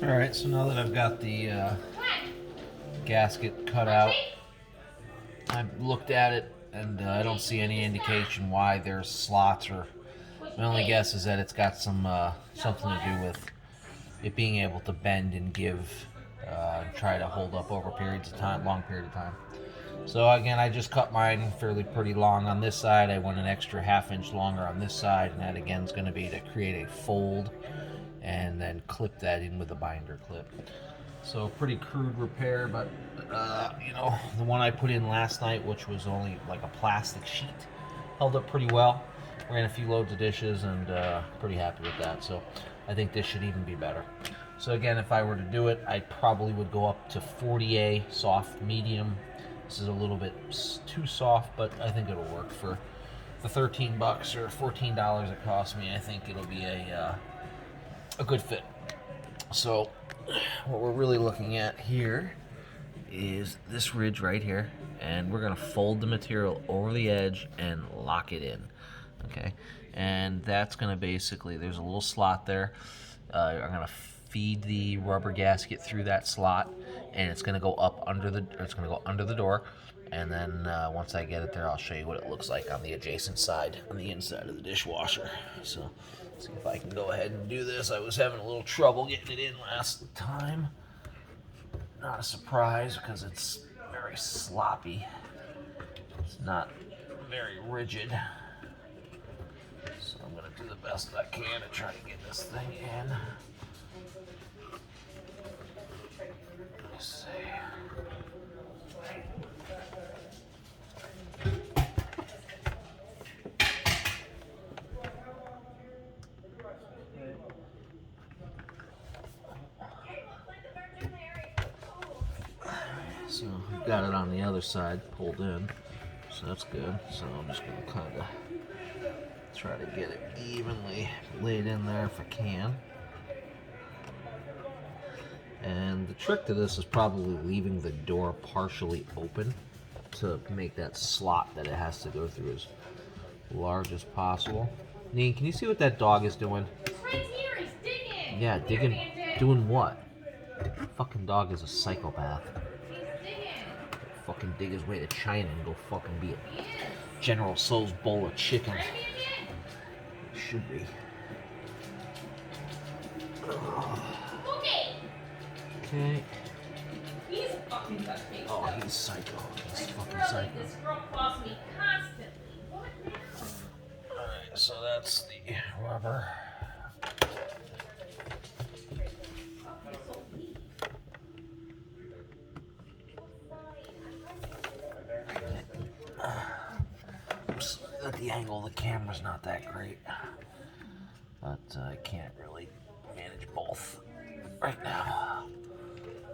Alright, so now that I've got the gasket cut out, I've looked at it and I don't see any indication why there's slots, or my only guess is that it's got something to do with it being able to bend and give and try to hold up over periods of time, long period of time. So again, I just cut mine fairly pretty long on this side. I went an extra half-inch longer on this side, and that again is going to be to create a fold and then clip that in with a binder clip. So pretty crude repair, but the one I put in last night, which was only like a plastic sheet, held up pretty well. Ran a few loads of dishes and pretty happy with that. So I think this should even be better. So again, if I were to do it, I probably would go up to 40A soft medium. This is a little bit too soft, but I think it'll work for the 13 bucks or $14 it cost me. I think it'll be a good fit. So what we're really looking at here is this ridge right here, and we're gonna fold the material over the edge and lock it in. Okay, and that's gonna basically, there's a little slot there. I'm gonna feed the rubber gasket through that slot, and it's gonna go up under the door. And then once I get it there, I'll show you what it looks like on the adjacent side, on the inside of the dishwasher. So let's see if I can go ahead and do this. I was having a little trouble getting it in last time. Not a surprise because it's very sloppy. It's not very rigid. So I'm going to do the best I can to try to get this thing in. Let's see. So I've got it on the other side pulled in, so that's good. So I'm just going to kind of try to get it evenly laid in there if I can. And the trick to this is probably leaving the door partially open to make that slot that it has to go through as large as possible. Neen, can you see what that dog is doing? He's right here, he's digging! Yeah, digging. Doing what? Fucking dog is a psychopath. He's digging! Fucking dig his way to China and go fucking be a General Tso's bowl of chicken. Should be. Okay. He's fucking cupcake. Oh, he's psycho. He's fucking psycho. This girl calls me constantly. What now? Alright, so that's the rubber. Oops, at the angle of the camera's not that great, but I can't really manage both right now.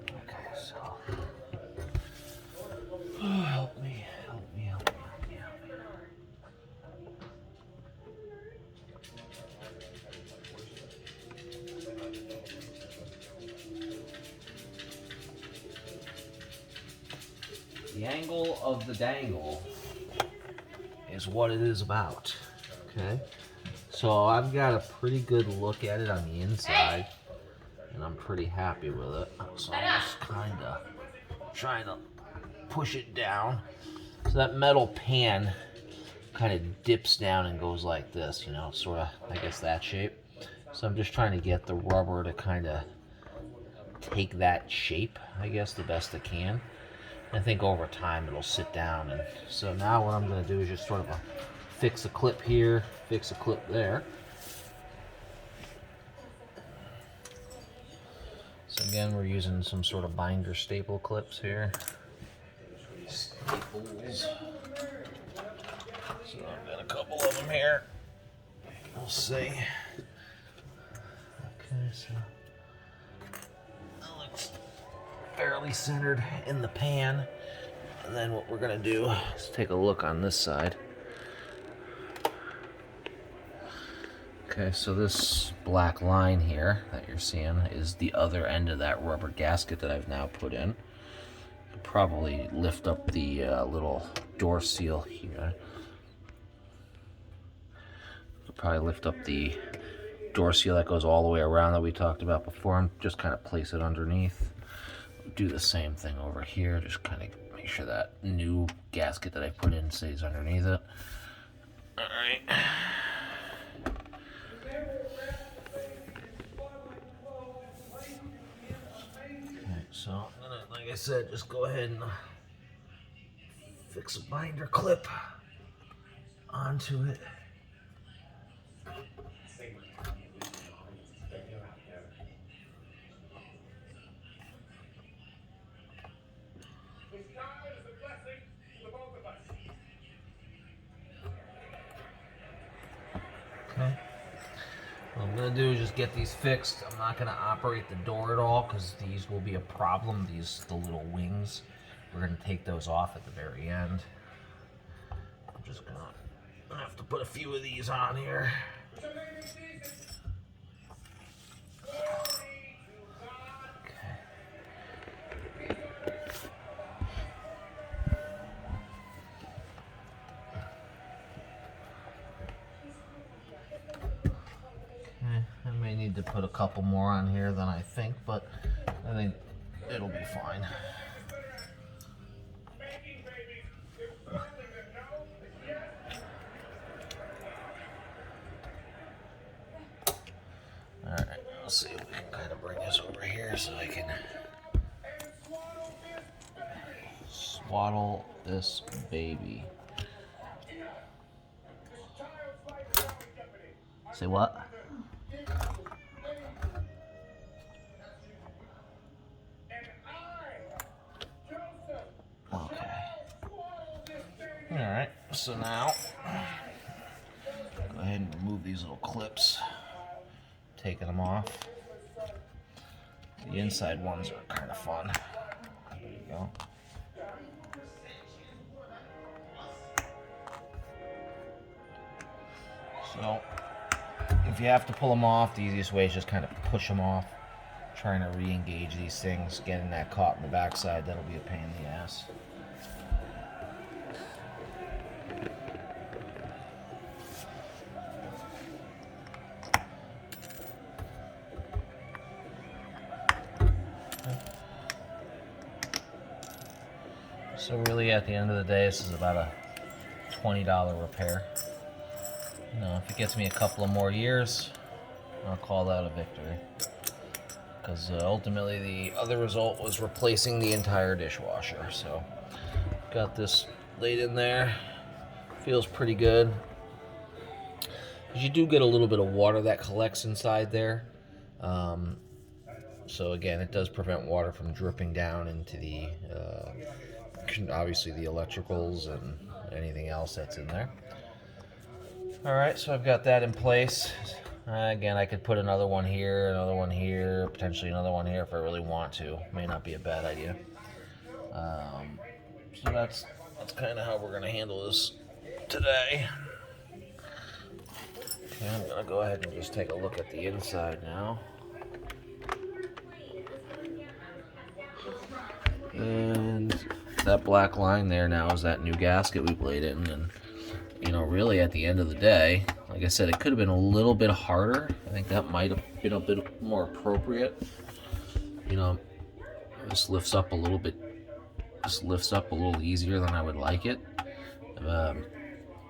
Okay, so help me. The angle of the dangle is what it is about. Okay, so I've got a pretty good look at it on the inside, and I'm pretty happy with it. So I'm just kind of trying to push it down. So that metal pan kind of dips down and goes like this, sort of, I guess, that shape. So I'm just trying to get the rubber to kind of take that shape, I guess, the best it can. I think over time it'll sit down. And so now what I'm going to do is just sort of fix a clip here, fix a clip there. So again, we're using some sort of binder staple clips here. Staples. So I've got a couple of them here. We'll see. Okay, so that looks fairly centered in the pan. And then what we're gonna do is take a look on this side. Okay, so this black line here that you're seeing is the other end of that rubber gasket that I've now put in. Probably lift up the little door seal here. Probably lift up the door seal that goes all the way around that we talked about before, and just kind of place it underneath. Do the same thing over here, just kind of make sure that new gasket that I put in stays underneath it. Alright. So I'm gonna, like I said, just go ahead and fix a binder clip onto it. Okay. What I'm gonna do is just get these fixed. I'm not gonna operate the door at all because these will be a problem. The little wings. We're gonna take those off at the very end. I'm just gonna have to put a few of these on here. I may need to put a couple more on here than I think, but I think it'll be fine. Alright, let's see if we can kind of bring this over here so I can swaddle this baby. Say what? Okay. Alright, so now go ahead and remove these little clips, taking them off. The inside ones are kind of fun. There you go. So, if you have to pull them off, the easiest way is just kind of push them off. Trying to re-engage these things, getting that caught in the backside, that'll be a pain in the ass. So really at the end of the day, this is about a $20 repair. You know, if it gets me a couple of more years, I'll call that a victory. Because ultimately the other result was replacing the entire dishwasher. So got this laid in there. Feels pretty good. You do get a little bit of water that collects inside there. So again, it does prevent water from dripping down into the, obviously the electricals and anything else that's in there. Alright, so I've got that in place. Again, I could put another one here, potentially another one here if I really want to. May not be a bad idea. So that's kind of how we're going to handle this today. Okay, I'm going to go ahead and just take a look at the inside now. And that black line there now is that new gasket we played in. And, you know, really at the end of the day, like I said, it could have been a little bit harder. I think that might have been a bit more appropriate. You know, this lifts up a little bit, just lifts up a little easier than I would like it.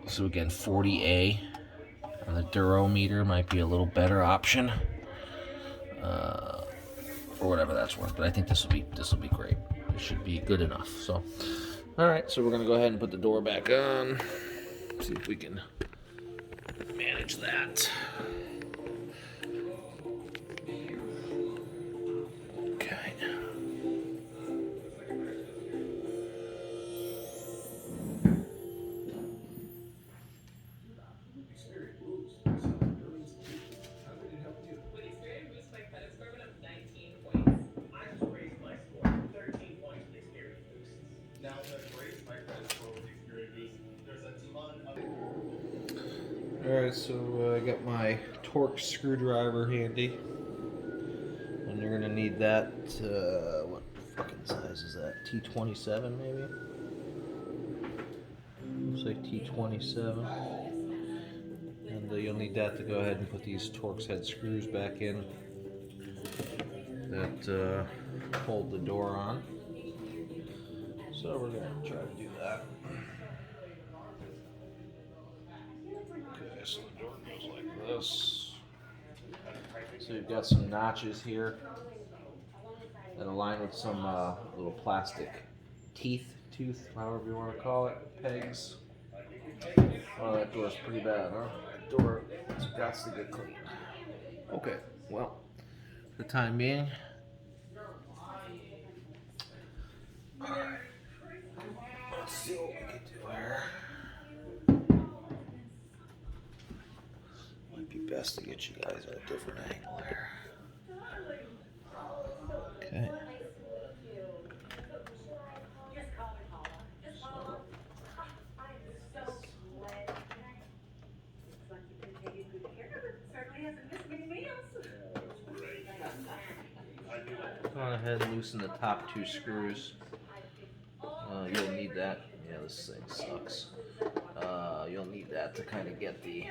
So again, 40A on the durometer might be a little better option, for whatever that's worth. But I think this will be great. It should be good enough. So, all right. So we're gonna go ahead and put the door back on. See if we can manage that. Okay. Alright, so I got my Torx screwdriver handy. And you're going to need that, what fucking size is that? T27 maybe? Looks like T27. And and you'll need that to go ahead and put these Torx head screws back in that hold the door on. So we're going to try to do that. Okay, so the door goes like this. So you've got some notches here that align with some little plastic tooth, however you want to call it, pegs. Oh, that door's pretty bad, huh? That door has got to get clean. Okay, well, for the time being, alright, let's see what we can do here. Might be best to get you guys at a different angle here. Okay. Go ahead and loosen the top two screws. You'll need that. Yeah, this thing sucks. You'll need that to kind of get the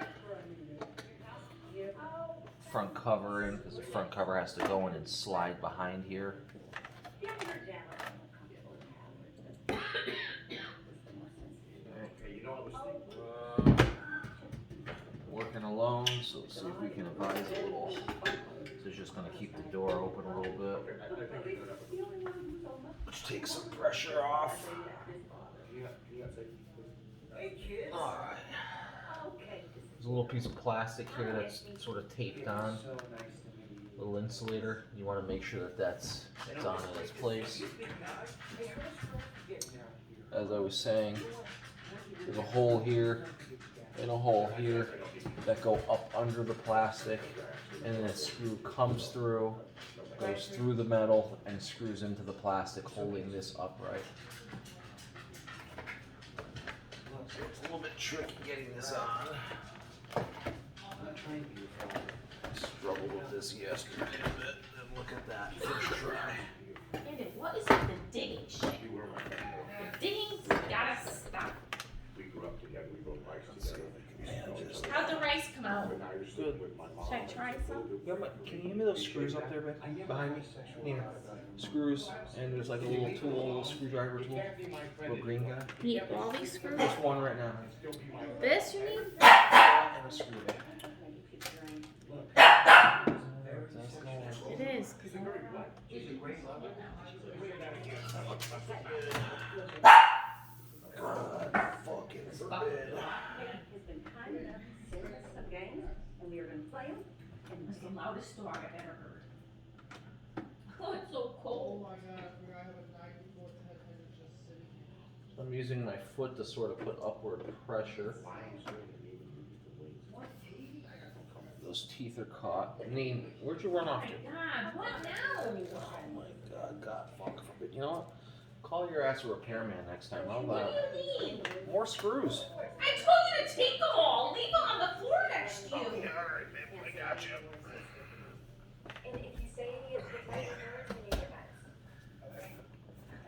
front cover in, because the front cover has to go in and slide behind here. Working alone, so let's see if we can advise a little. This is just going to keep the door open a little bit, which takes some pressure off. Alright. There's a little piece of plastic here that's sort of taped on. A little insulator. You want to make sure that that's on in its place. As I was saying, there's a hole here and a hole here that go up under the plastic, and then a screw comes through, goes through the metal, and screws into the plastic, holding this upright. So it's a little bit tricky getting this on. I struggled with this yesterday a bit, and look at that first try. David, what is with the digging shit? The digging's gotta stop. We grew up together, we both rice together. How'd the rice come out? Good. Should I try some? Can you give me those screws up there, behind me? Yeah. Screws, and there's like a little tool, a little screwdriver tool. Little green guy. You need all these screws? Just one right now. This you need? And a screw. It is. God fucking forbid. It's the loudest dog I've ever heard. Oh, it's so cold. So I'm using my foot to sort of put upward pressure. Those teeth are caught. Neen, where'd you run off to? God, what now? Oh my God, God fucking forbid. You know what? Call your ass a repairman next time. I'll What do you mean? more screws. I told you to take them all. Leave them on the floor next to you. Yeah, alright, babe, I got you. And if you say any of the type of words, then you get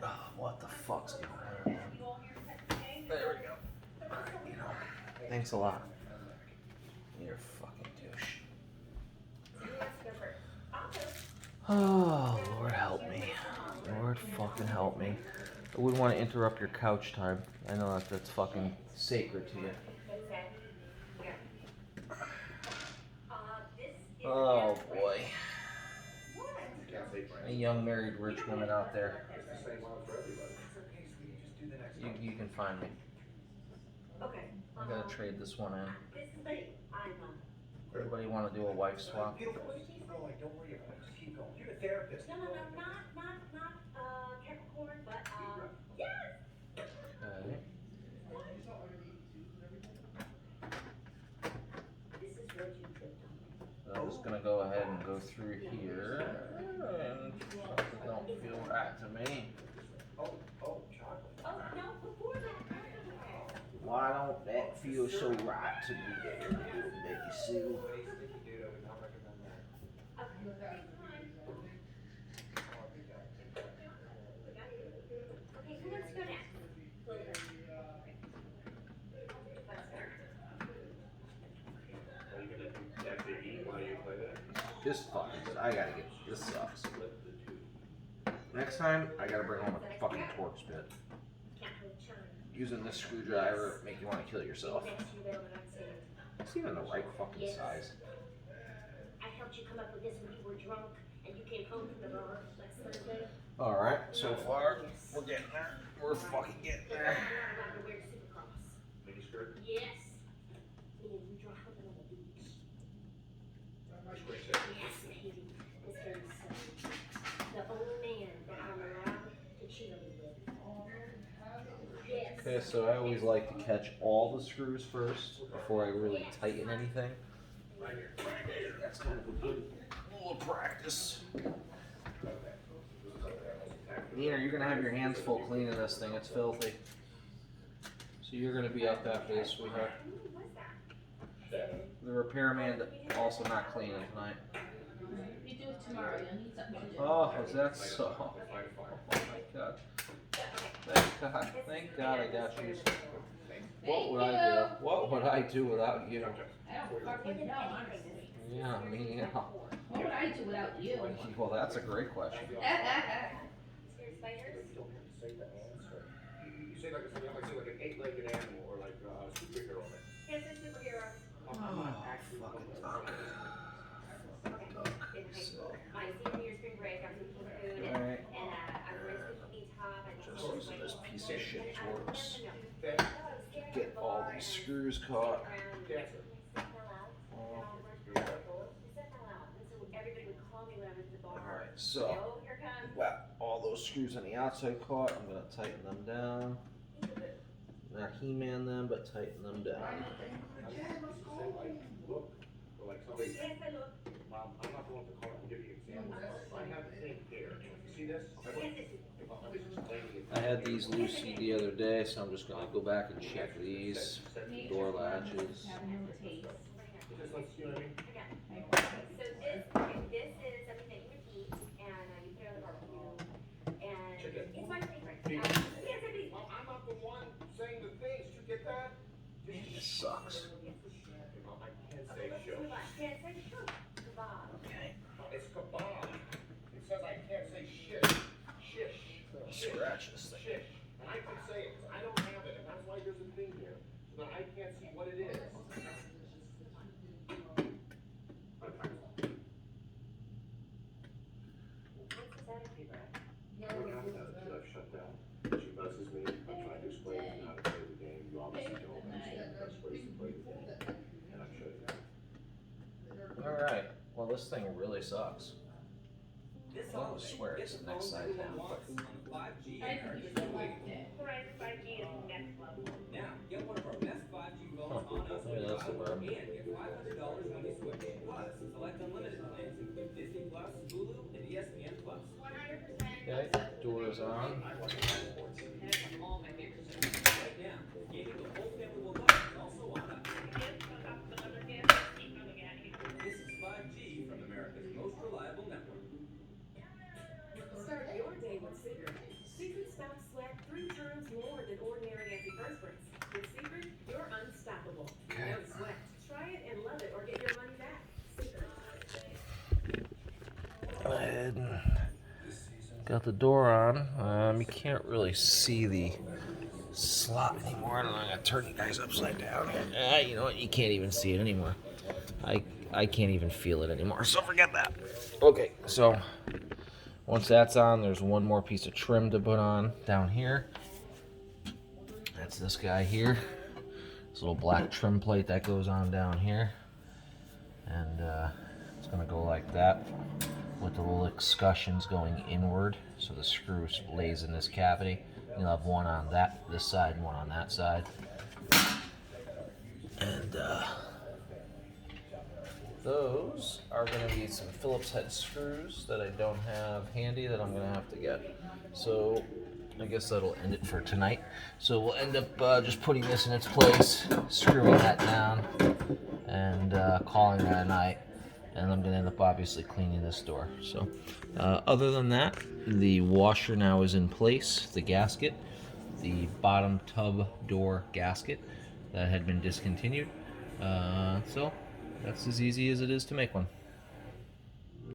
mad. What the fuck's going on? There we go. Alright, you know. Thanks a lot. You're a fucking douche. Who wants to go first? I'll Oh, go. Lord help me. Lord fucking help me. I wouldn't want to interrupt your couch time. I know that's fucking sacred to you. Oh boy. Any young married rich women out there, you can find me. Okay. I'm gonna trade this one in. This is me. I'm Everybody want to do a wife swap? Keep going, don't worry about it, just keep going. You're a therapist. no, not Capricorn, but yes. Okay. This is what you did. So I'm just gonna go ahead and go through here, and something don't feel right to me. Oh, chocolate. Oh no, before that. Why don't that feel so right to me there, little Becky Sue? Okay, who wants to go next? This sucks. Next time, I gotta bring home a fucking Torx bit. Using this screwdriver make you want to kill yourself. It's even the right fucking size. I helped you come up with this when you were drunk and you came home from the bar last Thursday. Alright, so far, we're getting there. We're fucking getting there. Miniskirt? Yes. Me and you draw humping on the beach. Ice cream set. Yes, baby. This is the only man that I'm allowed to cheat on you with. Yes. Okay, so I always like to catch all the screws first before I really tighten anything. That's kind of a good little practice. Nina, you're gonna have your hands full cleaning this thing. It's filthy. So you're gonna be up after this, sweetheart. The repairman also not cleaning tonight. You do it tomorrow. You'll need something to do. Oh, is that so? Oh my God. Thank God I got you. What would I do? What would I do without you? I don't fucking know, honestly. Yeah, me, yeah. What would I do without you? Well, that's a great question. Scared spiders? You don't have to say the answer. You say like an 8-legged animal or like a superhero. Yes, a superhero. Okay, in high school. My senior year spring break, I was in food and Alright. I was wearing a bikini top. Just using this piece of shit Torx. No. Get all these screws caught. Alright, so got all those screws on the outside caught. I'm gonna tighten them down. Not He-Man them, but tighten them down. Look, or like somebody, Yes, I look. Mom, I'm not going to call it and give you examples. I have pink hair. See this? I had these loosey the other day, so I'm just gonna go back and check these door latches. Have no taste. Just like, you know what I mean? So this is something that you would eat, and you put it on the barbecue, and Chicken. it's my favorite. Beef. Yes, it is. Well, I'm not the one saying the things. Did you get that? This sucks. Mom, I can't say Okay, show. can't say shoot. Kebab. Okay. It's kebab. It says I can't say shit. Shish. Shish. Scratch this thing. Shish. And I can say it 'cause I don't have it, and that's why there's a thing here, so that I can't see what it is. I've shut down. She buzzes me. I'm trying to explain to you how to play the game. You obviously don't understand the best ways to play the game. And I've shut it down. Alright. Well, this thing really sucks. I swear it's the next side down. I think it's like that. Horizon 5G is next level. Now, get one of our best 5G phones on us Maybe that's the word. and get $500 when you switch. Plus, select unlimited plans include Disney Plus, Hulu, and ESPN Plus. 100%. Okay, door is on. Right now, gaming the whole family will love is also on us. This is 5G from America's most reliable network. Start your day with Secret. Secret stops sweat 3 times more than ordinary antiperspirants. With Secret, you're unstoppable. No sweat. Try it and love it or get your money back. Secret. Go ahead and got the door on. You can't really see the slot anymore. I don't know. I'm gonna turn you guys upside down. You know what? You can't even see it anymore. I can't even feel it anymore. So forget that. Okay, so once that's on, there's one more piece of trim to put on down here. That's this guy here. This little black trim plate that goes on down here. And it's gonna go like that with the little excussions going inward. So the screw lays in this cavity. You'll have one on this side and one on that side. And those are going to be some Phillips head screws that I don't have handy that I'm going to have to get. So I guess that'll end it for tonight. So we'll end up just putting this in its place, screwing that down, and calling it a night. And I'm going to end up obviously cleaning this door. So other than that, the washer now is in place, the gasket, the bottom tub door gasket that had been discontinued. So that's as easy as it is to make one.